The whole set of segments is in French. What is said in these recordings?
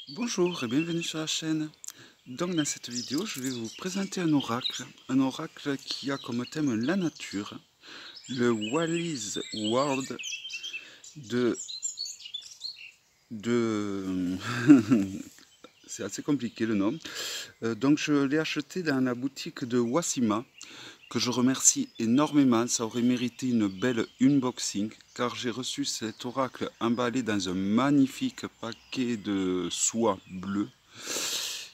Bonjour et bienvenue sur la chaîne. Donc dans cette vidéo, je vais vous présenter un oracle qui a comme thème la nature, le Wallis World de c'est assez compliqué le nom. Donc je l'ai acheté dans la boutique de Wassima, que je remercie énormément. Ça aurait mérité une belle unboxing, car j'ai reçu cet oracle emballé dans un magnifique paquet de soie bleue.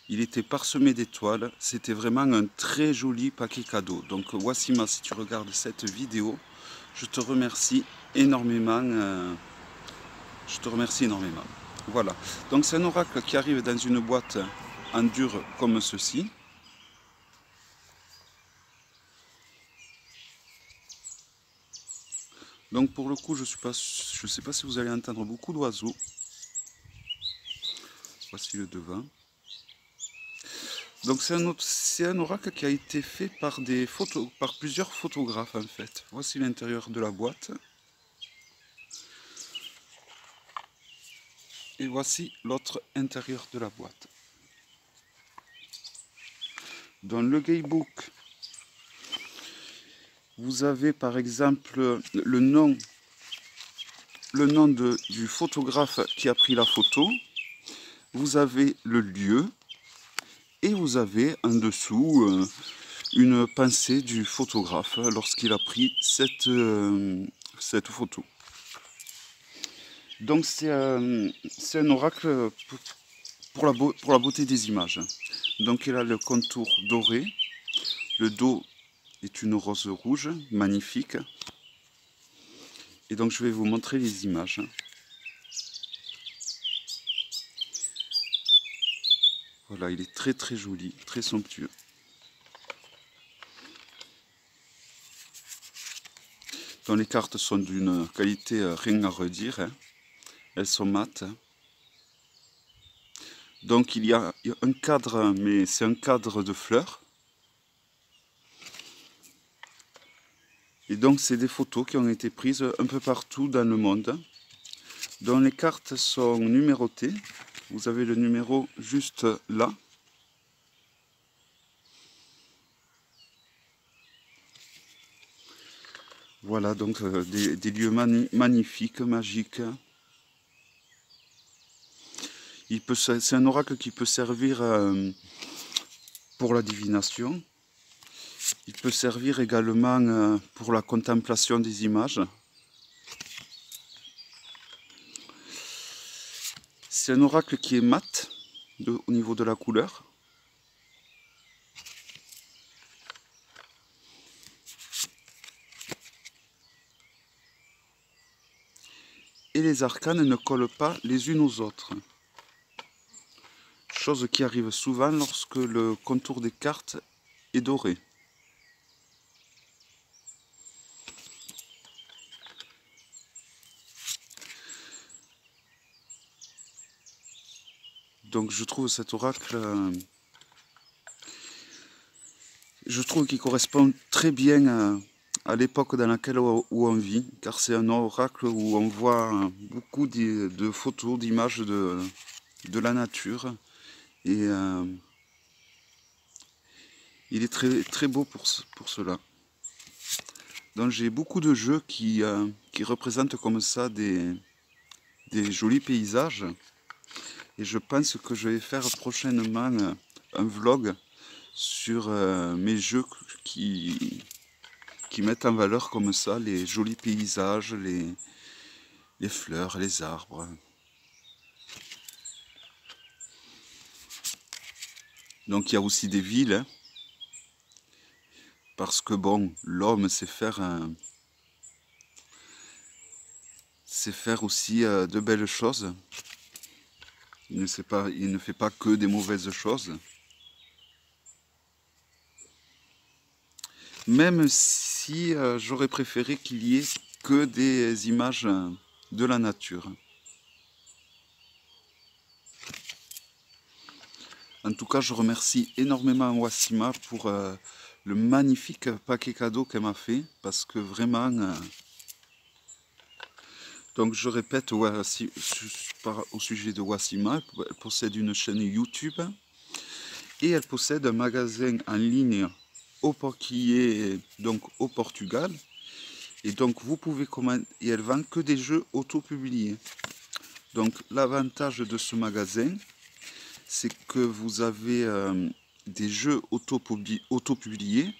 Il était parsemé d'étoiles, c'était vraiment un très joli paquet cadeau. Donc Wassima, si tu regardes cette vidéo, je te remercie énormément. Je te remercie énormément. Voilà, donc c'est un oracle qui arrive dans une boîte en dur comme ceci. Donc pour le coup, je ne sais pas si vous allez entendre beaucoup d'oiseaux. Voici le devant. Donc c'est un oracle qui a été fait par plusieurs photographes en fait. Voici l'intérieur de la boîte. Et voici l'autre intérieur de la boîte. Dans le guidebook, vous avez par exemple le nom du photographe qui a pris la photo. Vous avez le lieu et vous avez en dessous une pensée du photographe lorsqu'il a pris cette photo. Donc c'est un oracle pour la beauté des images. Donc il a le contour doré, le dos est une rose rouge, magnifique. Et donc je vais vous montrer les images. Voilà, il est très très joli, très somptueux. Donc les cartes sont d'une qualité rien à redire, hein. Elles sont mates. Donc il y a un cadre, mais c'est un cadre de fleurs. Et donc c'est des photos qui ont été prises un peu partout dans le monde. Donc les cartes sont numérotées. Vous avez le numéro juste là. Voilà, donc des lieux magnifiques, magiques. C'est un oracle qui peut servir pour la divination. Il peut servir également pour la contemplation des images. C'est un oracle qui est mat au niveau de la couleur. Et les arcanes ne collent pas les unes aux autres. Chose qui arrive souvent lorsque le contour des cartes est doré. Donc je trouve cet oracle, je trouve qu'il correspond très bien à l'époque dans laquelle où on vit, car c'est un oracle où on voit beaucoup de photos, d'images de la nature. Et il est très, très beau pour cela. Donc j'ai beaucoup de jeux qui représentent comme ça des jolis paysages. Et je pense que je vais faire prochainement un vlog sur mes jeux qui mettent en valeur comme ça les jolis paysages, les fleurs, les arbres. Donc il y a aussi des villes, hein, parce que bon, l'homme sait faire aussi de belles choses. Il ne fait pas que des mauvaises choses. Même si j'aurais préféré qu'il y ait que des images de la nature. En tout cas, je remercie énormément Wassima pour le magnifique paquet cadeau qu'elle m'a fait, parce que vraiment... donc je répète, au sujet de Wassima. Elle possède une chaîne YouTube et elle possède un magasin en ligne qui est donc au Portugal. Et donc vous pouvez commander, et elle vend que des jeux auto-publiés. Donc l'avantage de ce magasin, c'est que vous avez des jeux auto-publiés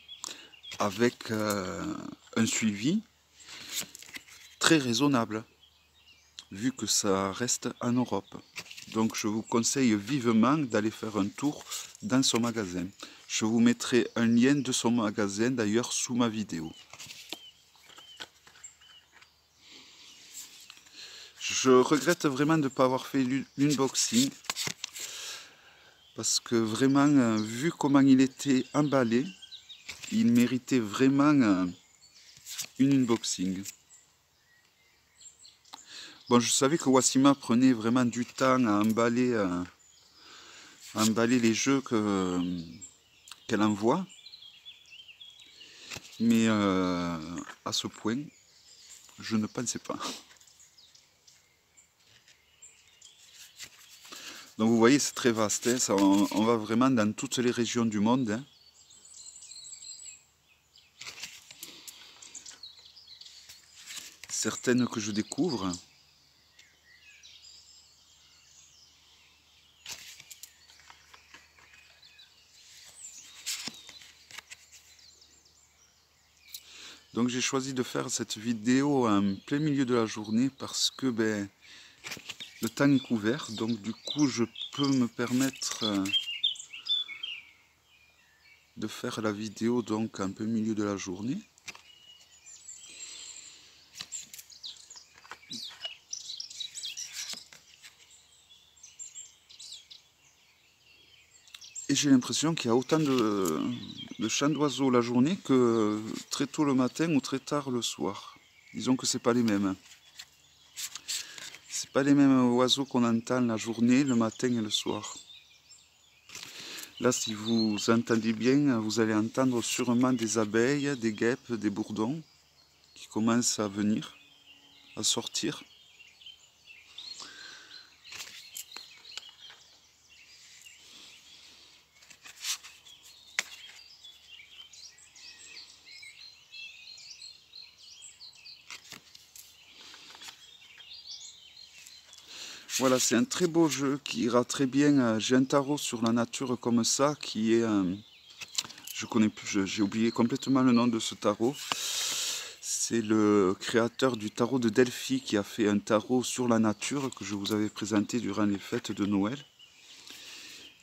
avec un suivi très raisonnable, vu que ça reste en Europe. Donc je vous conseille vivement d'aller faire un tour dans son magasin. Je vous mettrai un lien de son magasin d'ailleurs sous ma vidéo. Je regrette vraiment de ne pas avoir fait l'unboxing, parce que vraiment, vu comment il était emballé, il méritait vraiment une unboxing. Bon, je savais que Wassima prenait vraiment du temps à emballer les jeux qu'elle envoie, mais à ce point, je ne pensais pas. Donc vous voyez, c'est très vaste, hein, ça, on va vraiment dans toutes les régions du monde. Hein. Certaines que je découvre. Donc j'ai choisi de faire cette vidéo en plein milieu de la journée parce que le temps est couvert. Donc du coup je peux me permettre de faire la vidéo donc en plein milieu de la journée. Et j'ai l'impression qu'il y a autant de chants d'oiseaux la journée que très tôt le matin ou très tard le soir. Disons que c'est pas les mêmes. C'est pas les mêmes oiseaux qu'on entend la journée, le matin et le soir. Là, si vous entendez bien, vous allez entendre sûrement des abeilles, des guêpes, des bourdons qui commencent à venir, à sortir. Voilà, c'est un très beau jeu qui ira très bien. J'ai un tarot sur la nature comme ça qui est... je connais plus, j'ai oublié complètement le nom de ce tarot. C'est le créateur du tarot de Delphi qui a fait un tarot sur la nature que je vous avais présenté durant les fêtes de Noël.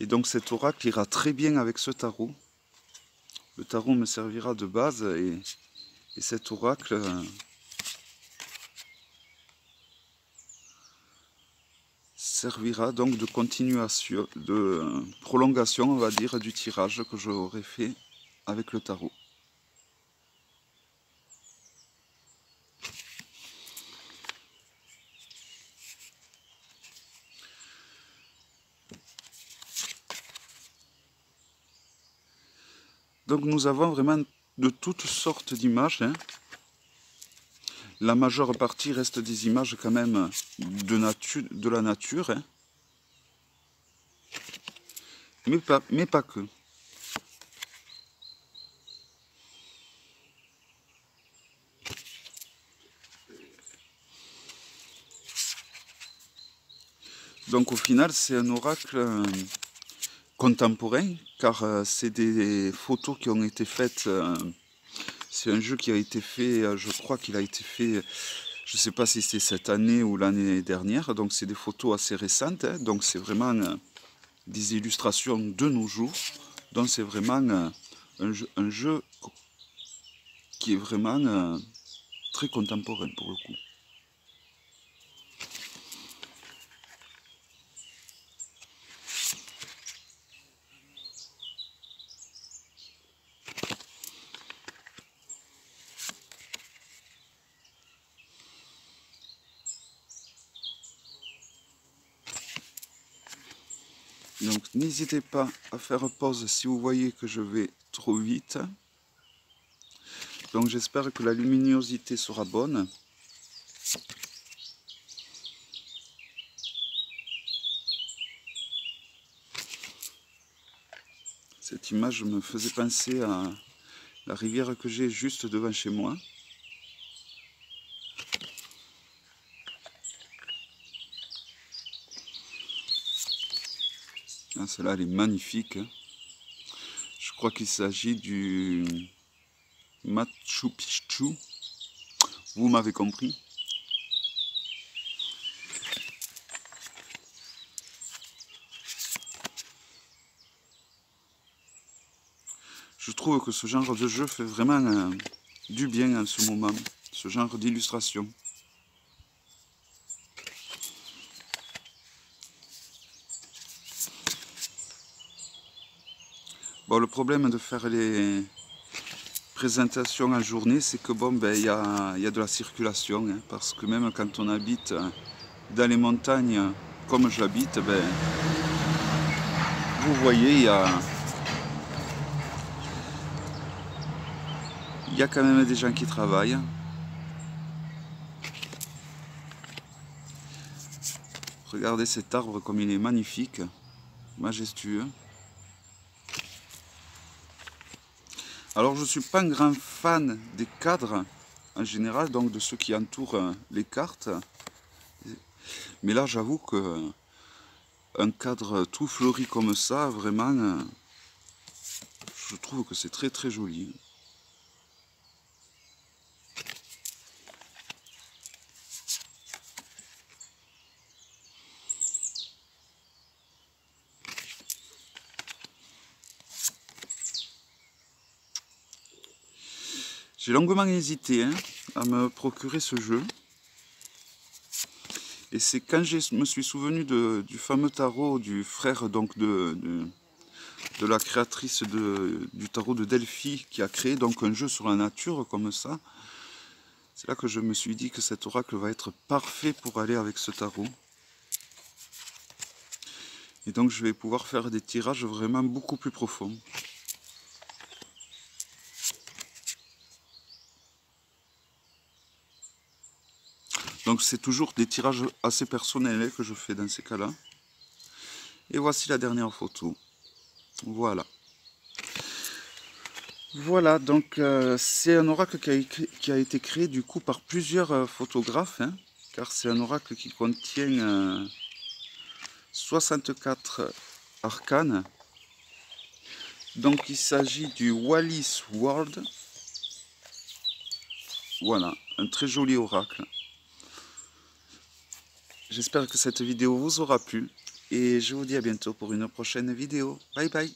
Et donc cet oracle ira très bien avec ce tarot. Le tarot me servira de base et cet oracle... servira donc de continuation, de prolongation, on va dire, du tirage que j'aurais fait avec le tarot. Donc nous avons vraiment de toutes sortes d'images. Hein. La majeure partie reste des images quand même de la nature, hein. Mais pas que. Donc au final, c'est un oracle contemporain, car c'est des photos qui ont été faites. C'est un jeu qui a été fait, je crois qu'il a été fait, je ne sais pas si c'est cette année ou l'année dernière, donc c'est des photos assez récentes, hein, donc c'est vraiment des illustrations de nos jours, donc c'est vraiment un jeu qui est vraiment très contemporain pour le coup. Donc n'hésitez pas à faire pause si vous voyez que je vais trop vite. Donc j'espère que la luminosité sera bonne. Cette image me faisait penser à la rivière que j'ai juste devant chez moi. Ah, celle-là, elle est magnifique. Je crois qu'il s'agit du Machu Picchu. Vous m'avez compris. Je trouve que ce genre de jeu fait vraiment du bien en ce moment, ce genre d'illustration. Bon, le problème de faire les présentations en journée, c'est que bon, ben, y a de la circulation, hein, parce que même quand on habite dans les montagnes, comme j'habite, ben, vous voyez, il y a quand même des gens qui travaillent. Regardez cet arbre comme il est magnifique, majestueux. Alors je ne suis pas un grand fan des cadres en général, donc de ceux qui entourent les cartes. Mais là j'avoue que un cadre tout fleuri comme ça, vraiment, je trouve que c'est très très joli. J'ai longuement hésité à me procurer ce jeu. Et c'est quand je me suis souvenu du fameux tarot du frère donc de la créatrice du tarot de Delphi qui a créé donc un jeu sur la nature comme ça. C'est là que je me suis dit que cet oracle va être parfait pour aller avec ce tarot. Et donc je vais pouvoir faire des tirages vraiment beaucoup plus profonds. Donc c'est toujours des tirages assez personnels que je fais dans ces cas-là. Et voici la dernière photo. Voilà. Voilà, donc c'est un oracle qui a été créé du coup par plusieurs photographes, hein, car c'est un oracle qui contient 64 arcanes. Donc il s'agit du Wallis World. Voilà, un très joli oracle. J'espère que cette vidéo vous aura plu et je vous dis à bientôt pour une prochaine vidéo. Bye bye.